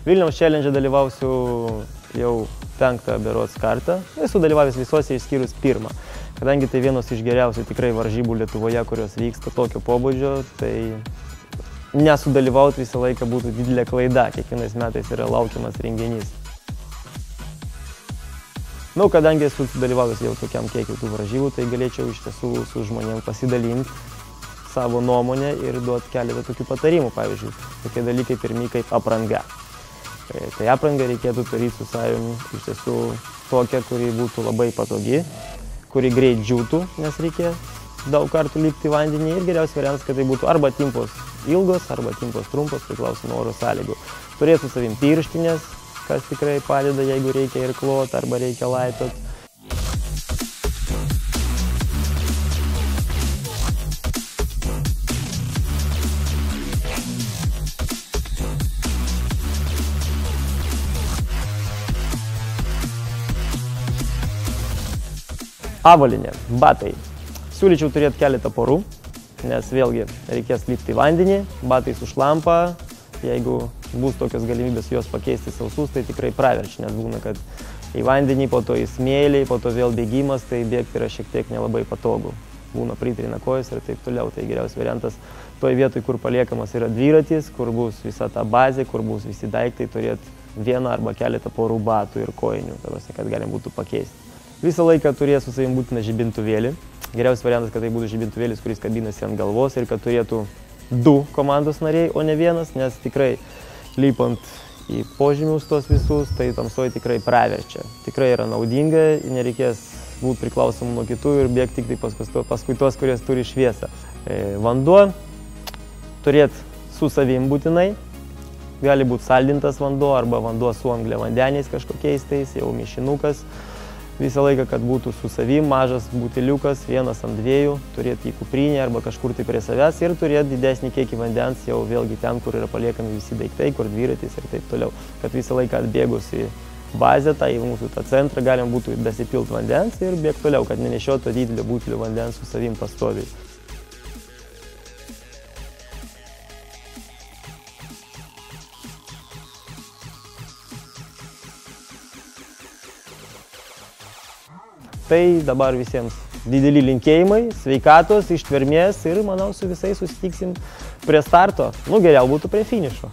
Vilniaus challenge dalyvausiu jau 5 berods kartą. Esu dalyvavęs visose išskyrus 1. Kadangi tai vienos iš geriausių tikrai varžybų Lietuvoje, kurios vyksta tokio pobūdžio, tai nesudalyvauti visą laiką būtų didelė klaida. Kiekvienais metais yra laukiamas renginys. Kadangi esu dalyvavęs jau tokiam kiekiu tų varžybų, tai galėčiau iš tiesų su žmonėm pasidalinti savo nuomonę ir duoti keletą tokių patarimų. Pavyzdžiui, tokie dalykai pirmi kaip apranga. Tai aprangą reikėtų turėti su savimi iš tiesų tokią, kuri būtų labai patogi, kuri greit džiūtų, nes reikia daug kartų lipti į vandenį ir geriausias variantas, kad tai būtų arba timpos ilgos, arba timpos trumpos, priklauso nuo oro sąlygų. Turėti su savimi pirštinės, kas tikrai padeda, jeigu reikia ir klot, arba reikia laitot. Avalynė, batai. Siūlyčiau turėti keletą porų, nes vėlgi reikės lipti į vandenį, batai sušlampa. Jeigu bus tokios galimybės juos pakeisti sausus, tai tikrai praverčia, nes būna, kad į vandenį, po to į smėlį, po to vėl bėgimas, tai bėgti yra šiek tiek nelabai patogu. Būna pritrina kojas ir taip toliau. Tai geriausias variantas toj vietoj, kur paliekamas yra dviratis, kur bus visa ta bazė, kur bus visi daiktai, turėti vieną arba keletą porų batų ir kojinių, kad galim būtų pakeisti. Visą laiką turės su savim būtina žibintuvėlį. Geriausias variantas, kad tai būtų žibintuvėlis, kuris kabinasi ant galvos ir kad turėtų 2 komandos nariai, o ne vienas, nes tikrai lipant į požemius tos visus, tai tamsoj tikrai praverčia. Tikrai yra naudinga, nereikės būti priklausomų nuo kitų ir bėgti tik tai paskui tos, kurie turi šviesą. Vanduo turėti su savim būtinai. Gali būti saldintas vanduo arba vanduo su angliavandeniais kažkokiais tais, jau mišinukas. Visą laiką, kad būtų su savim, mažas buteliukas, 1 ant 2, turėti į kuprinę arba kažkur tai prie savęs ir turėti didesnį kiekį vandens jau vėlgi ten, kur yra paliekami visi daiktai, kur dviratis ir taip toliau. Kad visą laiką atbėgus į bazę, į mūsų tą centrą, galim būtų dasipilti vandens ir bėgti toliau, kad nenešiotų didelio butelio vandens su savim pastoviai. Tai dabar visiems dideli linkėjimai, sveikatos, ištvermės ir manau su visais susitiksim prie starto. Geriau būtų prie finišo.